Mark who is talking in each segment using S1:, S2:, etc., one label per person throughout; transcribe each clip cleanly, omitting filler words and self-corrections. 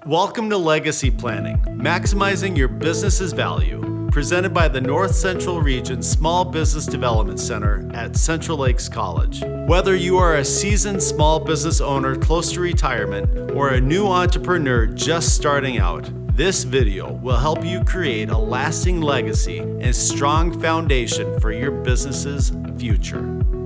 S1: Welcome to Legacy Planning, maximizing your business's value, presented by the North Central Region Small Business Development Center at Central Lakes College. Whether you are a seasoned small business owner close to retirement or a new entrepreneur just starting out, this video will help you create a lasting legacy and strong foundation for your business's future.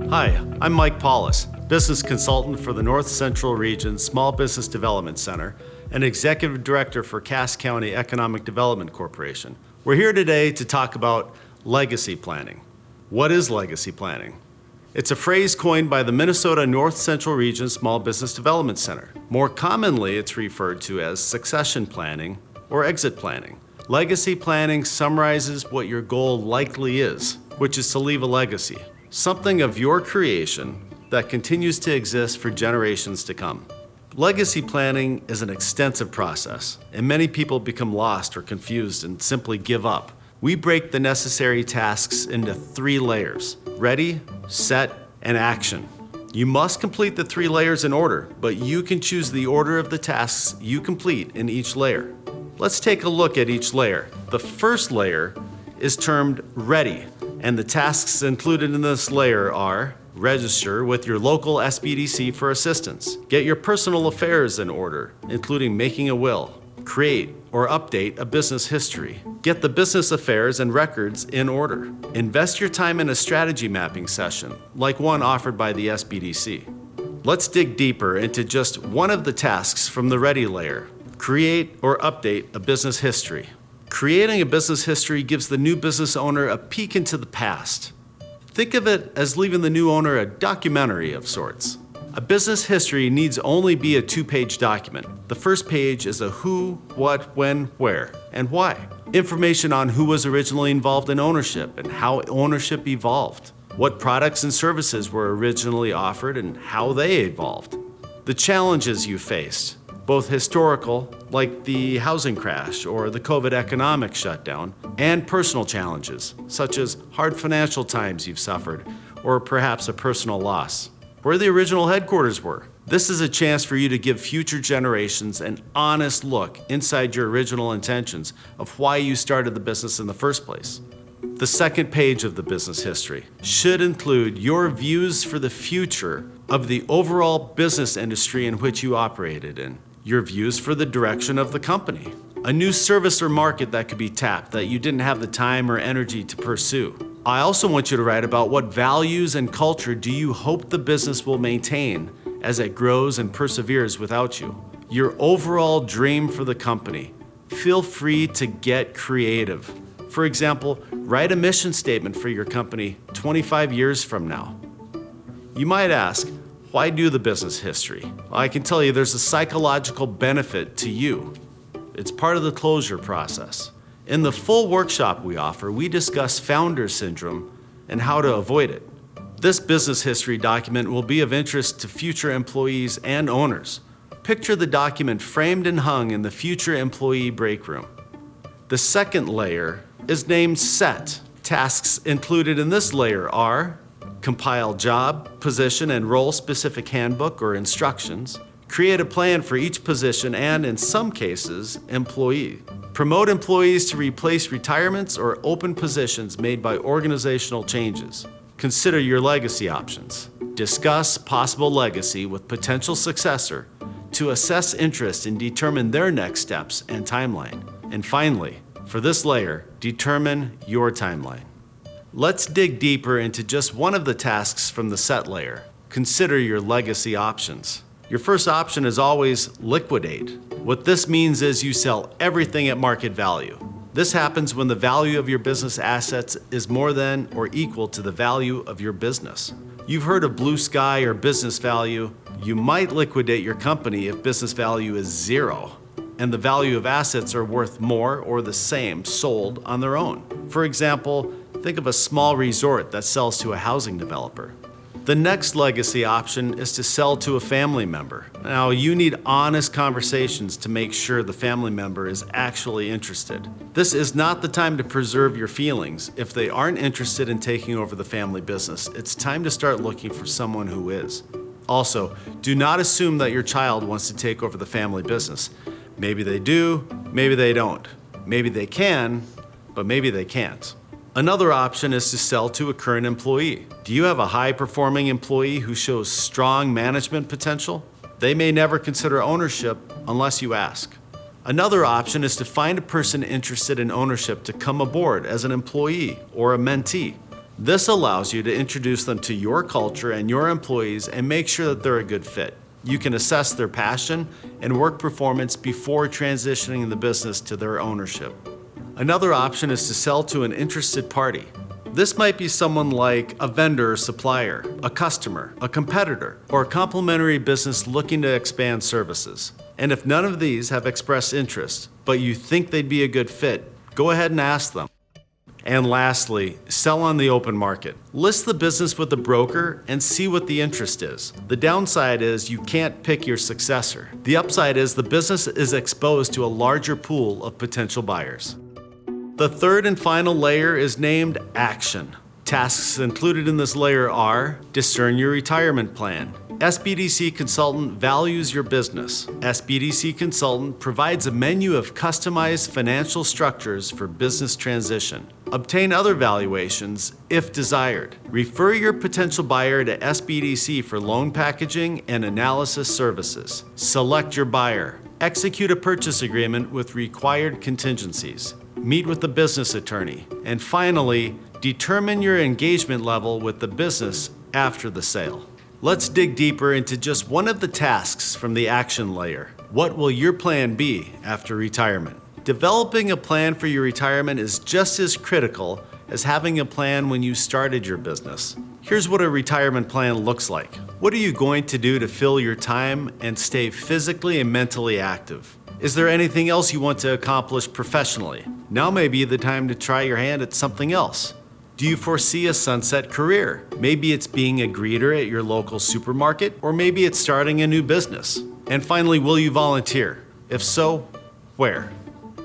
S1: Hi, I'm Mike Paulus, business consultant for the North Central Region Small Business Development Center and Executive Director for Cass County Economic Development Corporation. We're here today to talk about legacy planning. What is legacy planning? It's a phrase coined by the Minnesota North Central Region Small Business Development Center. More commonly, it's referred to as succession planning or exit planning. Legacy planning summarizes what your goal likely is, which is to leave a legacy, something of your creation that continues to exist for generations to come. Legacy planning is an extensive process, and many people become lost or confused and simply give up. We break the necessary tasks into 3 layers: ready, set, and action. You must complete the 3 layers in order, but you can choose the order of the tasks you complete in each layer. Let's take a look at each layer. The first layer is termed ready, and the tasks included in this layer are: register with your local SBDC for assistance. Get your personal affairs in order, including making a will. Create or update a business history. Get the business affairs and records in order. Invest your time in a strategy mapping session, like one offered by the SBDC. Let's dig deeper into just one of the tasks from the ready layer. Create or update a business history. Creating a business history gives the new business owner a peek into the past. Think of it as leaving the new owner a documentary of sorts. A business history needs only be a 2-page document. The first page is a who, what, when, where, and why. Information on who was originally involved in ownership and how ownership evolved. What products and services were originally offered and how they evolved. The challenges you faced, both historical, like the housing crash or the COVID economic shutdown, and personal challenges, such as hard financial times you've suffered, or perhaps a personal loss. Where the original headquarters were. This is a chance for you to give future generations an honest look inside your original intentions of why you started the business in the first place. The second page of the business history should include your views for the future of the overall business industry in which you operated in. Your views for the direction of the company. A new service or market that could be tapped that you didn't have the time or energy to pursue. I also want you to write about what values and culture do you hope the business will maintain as it grows and perseveres without you. Your overall dream for the company. Feel free to get creative. For example, write a mission statement for your company 25 years from now. You might ask, why do the business history? Well, I can tell you there's a psychological benefit to you. It's part of the closure process. In the full workshop we offer, we discuss founder syndrome and how to avoid it. This business history document will be of interest to future employees and owners. Picture the document framed and hung in the future employee break room. The second layer is named set. Tasks included in this layer are: compile job, position, and role-specific handbook or instructions. Create a plan for each position and, in some cases, employee. Promote employees to replace retirements or open positions made by organizational changes. Consider your legacy options. Discuss possible legacy with potential successor to assess interest and determine their next steps and timeline. And finally, for this layer, determine your timeline. Let's dig deeper into just one of the tasks from the set layer. Consider your legacy options. Your first option is always liquidate. What this means is you sell everything at market value. This happens when the value of your business assets is more than or equal to the value of your business. You've heard of blue sky or business value. You might liquidate your company if business value is 0 and the value of assets are worth more or the same sold on their own. For example, think of a small resort that sells to a housing developer. The next legacy option is to sell to a family member. Now, you need honest conversations to make sure the family member is actually interested. This is not the time to preserve your feelings. If they aren't interested in taking over the family business, it's time to start looking for someone who is. Also, do not assume that your child wants to take over the family business. Maybe they do, maybe they don't. Maybe they can, but maybe they can't. Another option is to sell to a current employee. Do you have a high-performing employee who shows strong management potential? They may never consider ownership unless you ask. Another option is to find a person interested in ownership to come aboard as an employee or a mentee. This allows you to introduce them to your culture and your employees and make sure that they're a good fit. You can assess their passion and work performance before transitioning the business to their ownership. Another option is to sell to an interested party. This might be someone like a vendor or supplier, a customer, a competitor, or a complementary business looking to expand services. And if none of these have expressed interest, but you think they'd be a good fit, go ahead and ask them. And lastly, sell on the open market. List the business with a broker and see what the interest is. The downside is you can't pick your successor. The upside is the business is exposed to a larger pool of potential buyers. The third and final layer is named action. Tasks included in this layer are: discern your retirement plan. SBDC Consultant values your business. SBDC Consultant provides a menu of customized financial structures for business transition. Obtain other valuations if desired. Refer your potential buyer to SBDC for loan packaging and analysis services. Select your buyer. Execute a purchase agreement with required contingencies. Meet with the business attorney. And finally, determine your engagement level with the business after the sale. Let's dig deeper into just one of the tasks from the action layer. What will your plan be after retirement? Developing a plan for your retirement is just as critical as having a plan when you started your business. Here's what a retirement plan looks like. What are you going to do to fill your time and stay physically and mentally active? Is there anything else you want to accomplish professionally? Now may be the time to try your hand at something else. Do you foresee a sunset career? Maybe it's being a greeter at your local supermarket, or maybe it's starting a new business. And finally, will you volunteer? If so, where?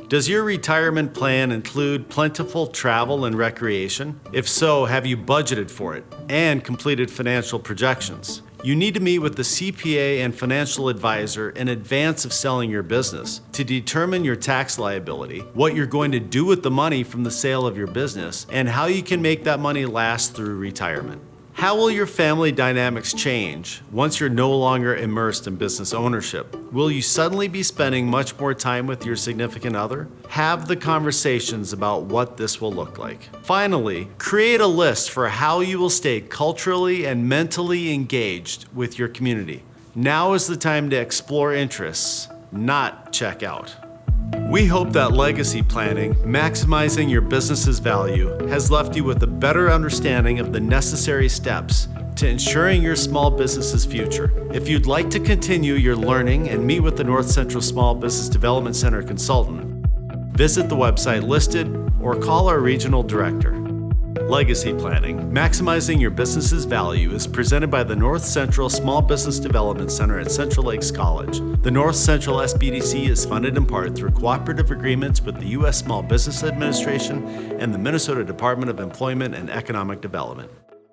S1: Does your retirement plan include plentiful travel and recreation? If so, have you budgeted for it and completed financial projections? You need to meet with the CPA and financial advisor in advance of selling your business to determine your tax liability, what you're going to do with the money from the sale of your business, and how you can make that money last through retirement. How will your family dynamics change once you're no longer immersed in business ownership? Will you suddenly be spending much more time with your significant other? Have the conversations about what this will look like. Finally, create a list for how you will stay culturally and mentally engaged with your community. Now is the time to explore interests, not check out. We hope that legacy planning, maximizing your business's value, has left you with a better understanding of the necessary steps to ensuring your small business's future. If you'd like to continue your learning and meet with the North Central Small Business Development Center consultant, visit the website listed or call our regional director. Legacy Planning, Maximizing Your Business's Value is presented by the North Central Small Business Development Center at Central Lakes College. The North Central SBDC is funded in part through cooperative agreements with the U.S. Small Business Administration and the Minnesota Department of Employment and Economic Development.